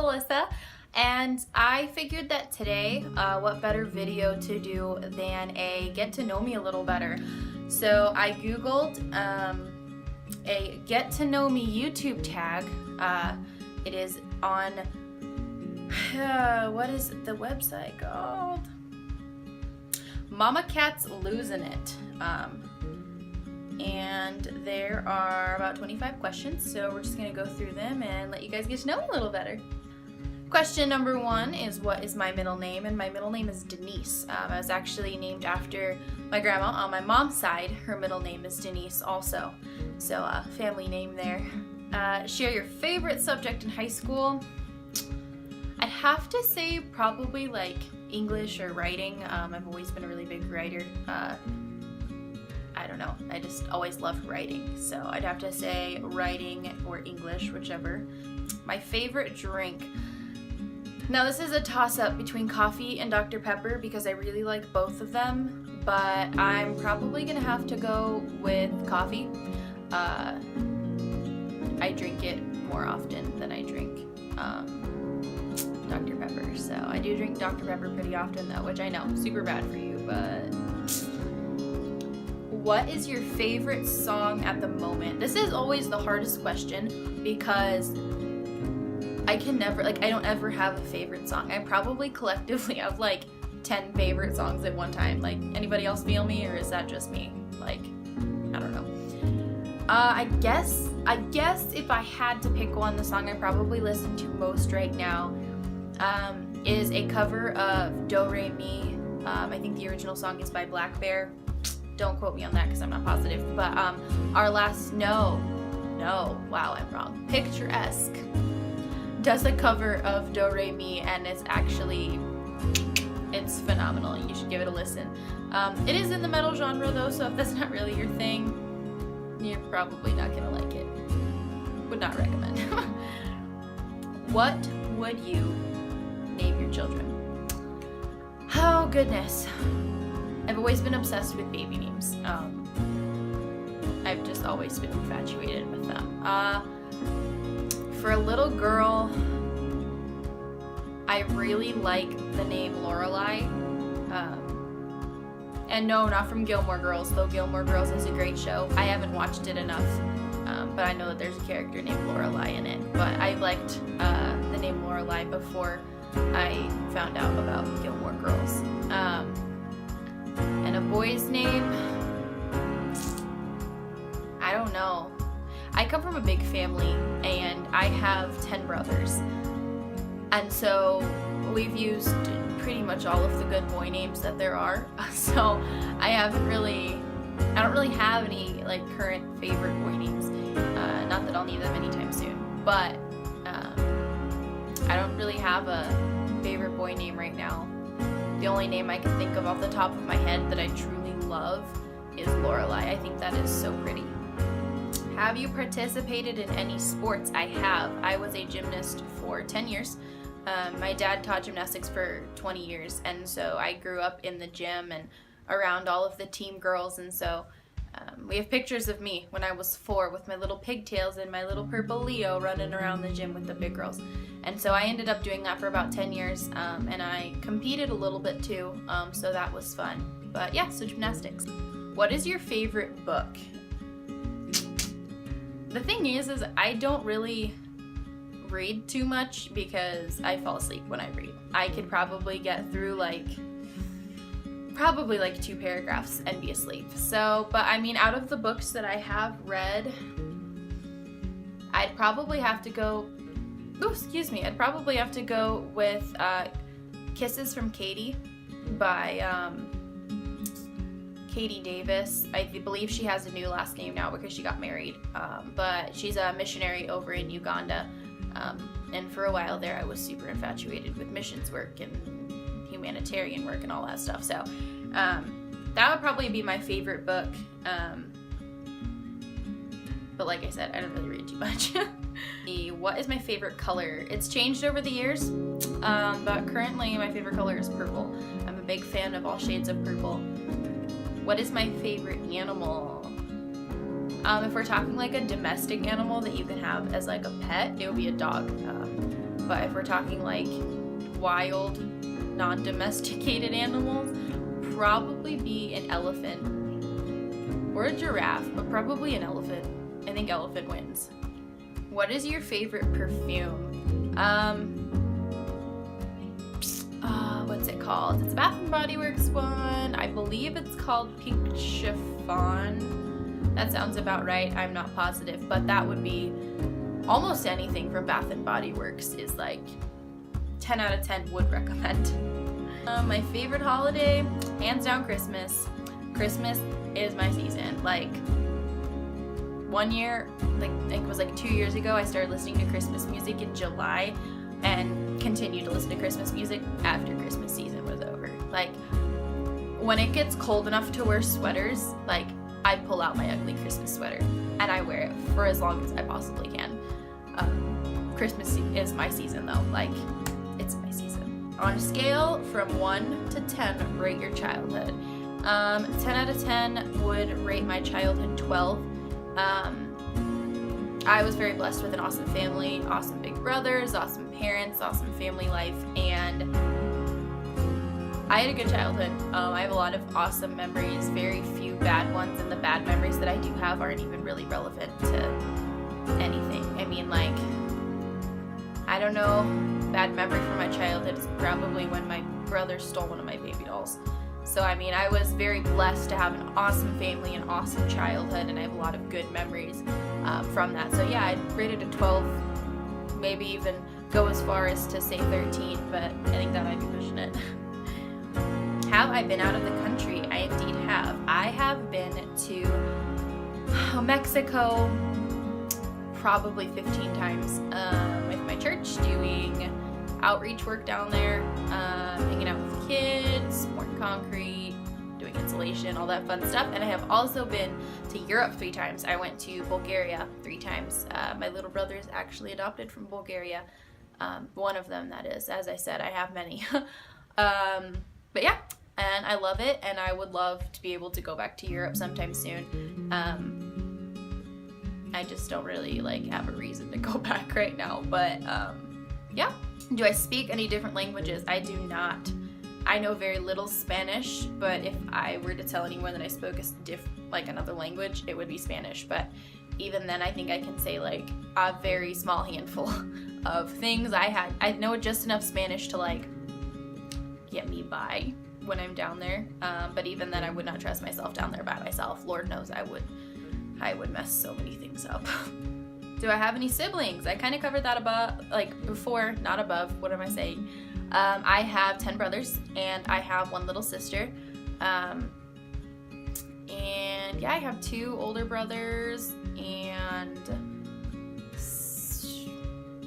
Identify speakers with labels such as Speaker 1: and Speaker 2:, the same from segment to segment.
Speaker 1: Alyssa, and I figured that today, what better video to do than a get to know me a little better. So I googled a get to know me YouTube tag. It is on, what is the website called? Mama Cat's Losing It. And there are about 25 questions, so we're just gonna go through them and let you guys get to know me a little better. Question number 1 is, what is my middle name? And my middle name is Denise. I was actually named after my grandma on my mom's side. Her middle name is Denise also, so family name there. Share your favorite subject in high school. I'd have to say probably like English or writing. I've always been a really big writer. I don't know, I just always loved writing, so I'd have to say writing or English, whichever. My favorite drink. Now this is a toss-up between coffee and Dr. Pepper because I really like both of them, but I'm probably gonna have to go with coffee. I drink it more often than I drink Dr. Pepper, so I do drink Dr. Pepper pretty often though, which I know, super bad for you, but... What is your favorite song at the moment? This is always the hardest question because I don't ever have a favorite song. I probably collectively have like 10 favorite songs at one time. Like, anybody else feel me, or is that just me? Like, I don't know. I guess if I had to pick one, the song I probably listen to most right now is a cover of Do Re Mi. I think the original song is by Black Bear. Don't quote me on that because I'm not positive, but wow, I'm wrong. Picturesque does a cover of Do Re Mi, and it's phenomenal. You should give it a listen. It is in the metal genre though, so if that's not really your thing, you're probably not gonna like it. Would not recommend. What would you name your children? Oh goodness. I've always been obsessed with baby names. I've just always been infatuated with them. For a little girl, I really like the name Lorelai. And no, not from Gilmore Girls, though Gilmore Girls is a great show. I haven't watched it enough, but I know that there's a character named Lorelai in it. But I liked the name Lorelai before I found out about Gilmore Girls. And a boy's name, I don't know. I come from a big family and I have 10 brothers. And so we've used pretty much all of the good boy names that there are. So I don't really have any like current favorite boy names. Not that I'll need them anytime soon, but I don't really have a favorite boy name right now. The only name I can think of off the top of my head that I truly love is Lorelai. I think that is so pretty. Have you participated in any sports? I have. I was a gymnast for 10 years. My dad taught gymnastics for 20 years, and so I grew up in the gym and around all of the team girls, and so we have pictures of me when I was 4 with my little pigtails and my little purple Leo running around the gym with the big girls. And so I ended up doing that for about 10 years, and I competed a little bit too, so that was fun. But yeah, so gymnastics. What is your favorite book? The thing is I don't really read too much because I fall asleep when I read. I could probably get through like 2 paragraphs and be asleep. So, but I mean, out of the books that I have read, I'd probably have to go with Kisses from Katie by Katie Davis. I believe she has a new last name now because she got married, but she's a missionary over in Uganda, and for a while there I was super infatuated with missions work and humanitarian work and all that stuff, so that would probably be my favorite book, but like I said, I don't really read too much. What is my favorite color? It's changed over the years, but currently my favorite color is purple. I'm a big fan of all shades of purple. What is my favorite animal? If we're talking like a domestic animal that you can have as like a pet, it would be a dog. but if we're talking like wild, non-domesticated animals, probably be an elephant or a giraffe, but probably an elephant. I think elephant wins. What is your favorite perfume? What's it called? It's a Bath and Body Works one. I believe it's called Pink Chiffon. That sounds about right. I'm not positive, but that would be almost anything from Bath and Body Works is like 10 out of 10 would recommend. My favorite holiday, hands down, Christmas. Christmas is my season. Like, one year, like I think it was like 2 years ago, I started listening to Christmas music in July and continued to listen to Christmas music after Christmas season was over. Like, when it gets cold enough to wear sweaters, like, I pull out my ugly Christmas sweater and I wear it for as long as I possibly can. Christmas is my season though, like, it's my season. On a scale from 1 to 10, rate your childhood. 10 out of 10 would rate my childhood 12. I was very blessed with an awesome family, awesome big brothers, awesome parents, awesome family life, and I had a good childhood. I have a lot of awesome memories, very few bad ones, and the bad memories that I do have aren't even really relevant to anything. I mean, like, I don't know, bad memory from my childhood is probably when my brother stole one of my baby dolls. So, I mean, I was very blessed to have an awesome family, an awesome childhood, and I have a lot of good memories from that. So, yeah, I'd rate it a 12, maybe even go as far as to say 13, but I think that might be pushing it. Have I been out of the country? I indeed have. I have been to Mexico probably 15 times with my church, doing outreach work down there, hanging out with kids, pouring concrete, doing insulation, all that fun stuff. And I have also been to Europe 3 times. I went to Bulgaria 3 times. My little brother is actually adopted from Bulgaria. One of them, that is. As I said, I have many. But yeah, and I love it, and I would love to be able to go back to Europe sometime soon. I just don't really like have a reason to go back right now, but yeah. Do I speak any different languages? I do not. I know very little Spanish, but if I were to tell anyone that I spoke another language, it would be Spanish. But even then, I think I can say like a very small handful of things. I know just enough Spanish to like get me by when I'm down there. But even then, I would not trust myself down there by myself. Lord knows I would mess so many things up. Do I have any siblings? I kind of covered that before, not above. What am I saying? I have 10 brothers, and I have 1 little sister. And yeah, I have 2 older brothers and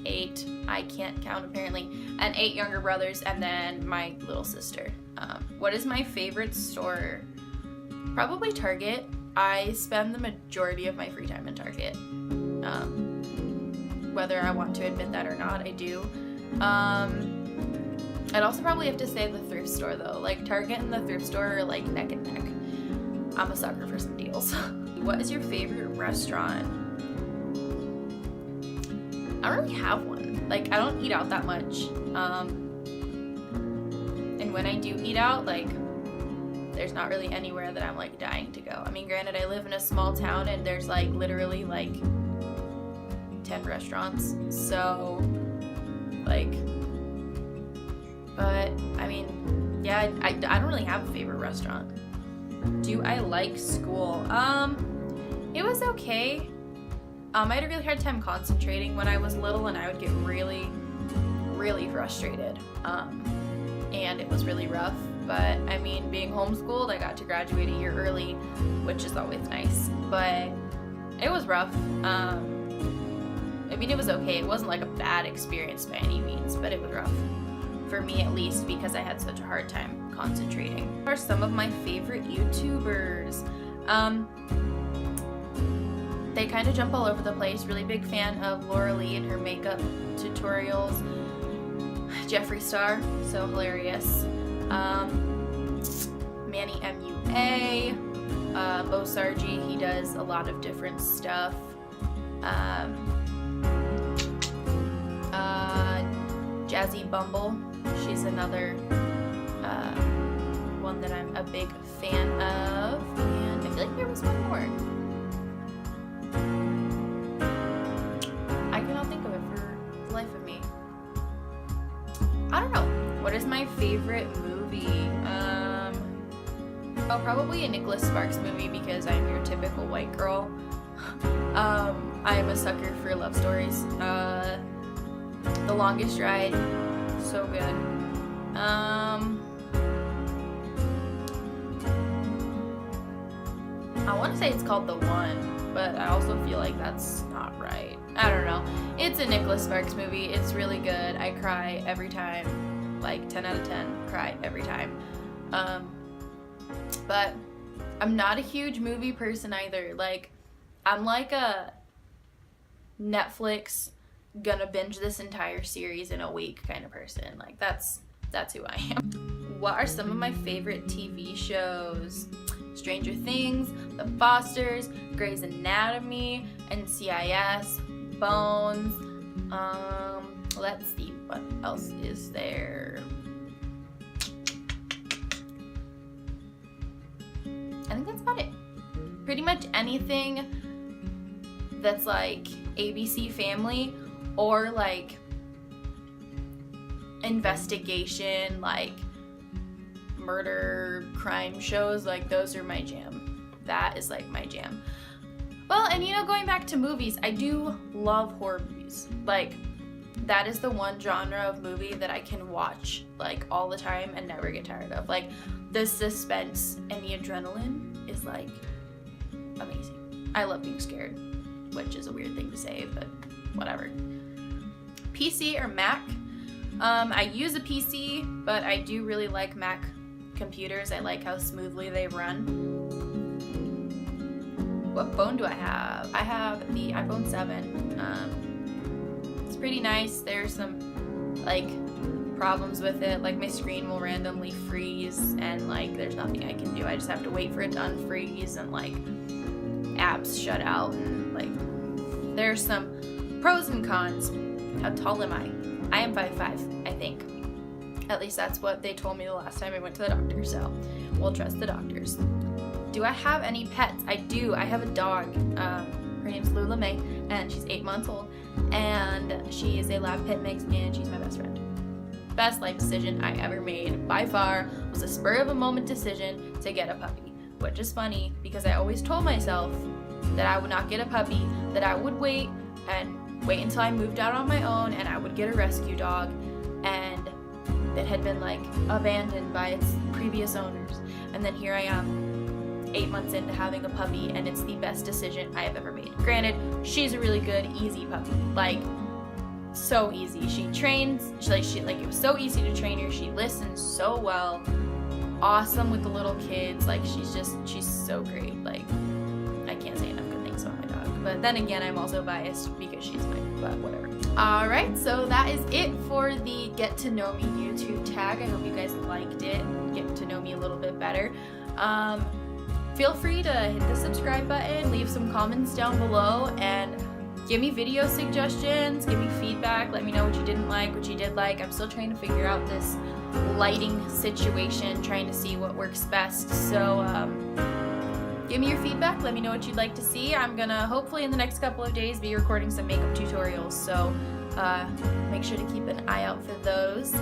Speaker 1: 8. I can't count apparently. And 8 younger brothers, and then my little sister. What is my favorite store? Probably Target. I spend the majority of my free time in Target. Whether I want to admit that or not, I do. I'd also probably have to say the thrift store though. Like, Target and the thrift store are like neck and neck. I'm a sucker for some deals. What is your favorite restaurant? I don't really have one. Like, I don't eat out that much. And when I do eat out, like, there's not really anywhere that I'm like dying to go. I mean, granted, I live in a small town and there's like literally like 10 restaurants. So, like, but I mean, yeah, I don't really have a favorite restaurant. Do I like school? It was okay. I had a really hard time concentrating when I was little, and I would get really, really frustrated. And it was really rough. But I mean, being homeschooled, I got to graduate a year early, which is always nice. But it was rough. I mean, it was okay. It wasn't like a bad experience by any means, but it was rough. For me, at least, because I had such a hard time concentrating. What are some of my favorite YouTubers? They kind of jump all over the place. Really big fan of Laura Lee and her makeup tutorials. Jeffree Star, so hilarious. Manny MUA, Bo Sargi, he does a lot of different Jazzy Bumble. She's another one that I'm a big fan of. And I feel like there was one more. I cannot think of it for the life of me. I don't know. What is my favorite movie? Oh, probably a Nicholas Sparks movie because I'm your typical white girl. I am a sucker for love stories. The Longest Ride, so good. I want to say it's called The One, but I also feel like that's not right. I don't know. It's a Nicholas Sparks movie. It's really good. I cry every time. Like 10 out of 10. Cry every time. But I'm not a huge movie person either. Like, I'm like a Netflix gonna binge this entire series in a week kind of person. Like, that's who I am. What are some of my favorite TV shows? Stranger Things, The Fosters, Grey's Anatomy, NCIS, Bones. Let's see, what else is there? I think that's about it. Pretty much anything that's like ABC Family or like investigation, like murder, crime shows, like those are my jam. That is like my jam. Well, and you know, going back to movies, I do love horror movies. Like, that is the one genre of movie that I can watch like all the time and never get tired of. Like, the suspense and the adrenaline is like amazing. I love being scared, which is a weird thing to say, but whatever. PC or Mac? I use a PC, but I do really like Mac computers. I like how smoothly they run. What phone do I have? I have the iPhone 7. It's pretty nice. There's some like problems with it, like my screen will randomly freeze and like there's nothing I can do. I just have to wait for it to unfreeze and like apps shut out, and like there's some pros and cons. How tall am I? I am 5'5", I think. At least that's what they told me the last time I went to the doctor, so we'll trust the doctors. Do I have any pets? I do. I have a dog. Her name's Lula May, and she's 8 months old, and she is a lab pit mix, and she's my best friend. Best life decision I ever made, by far, was a spur of a moment decision to get a puppy, which is funny because I always told myself that I would not get a puppy, that I would wait until I moved out on my own and I would get a rescue dog, and it had been like abandoned by its previous owners. And then here I am 8 months into having a puppy, and it's the best decision I have ever made. Granted, she's a really good, easy puppy. Like, so easy. She trains, it was so easy to train her. She listens so well. Awesome with the little kids. Like, she's so great. Like, I can't say enough good things about my dog. But then again, I'm also biased because she's mine, but whatever. Alright, so that is it for the Get to Know Me YouTube tag. I hope you guys liked it, get to know me a little bit better. Feel free to hit the subscribe button, leave some comments down below, and give me video suggestions, give me feedback, let me know what you didn't like, what you did like. I'm still trying to figure out this lighting situation, trying to see what works best. So give me your feedback, let me know what you'd like to see. I'm gonna hopefully in the next couple of days be recording some makeup tutorials, so make sure to keep an eye out for those.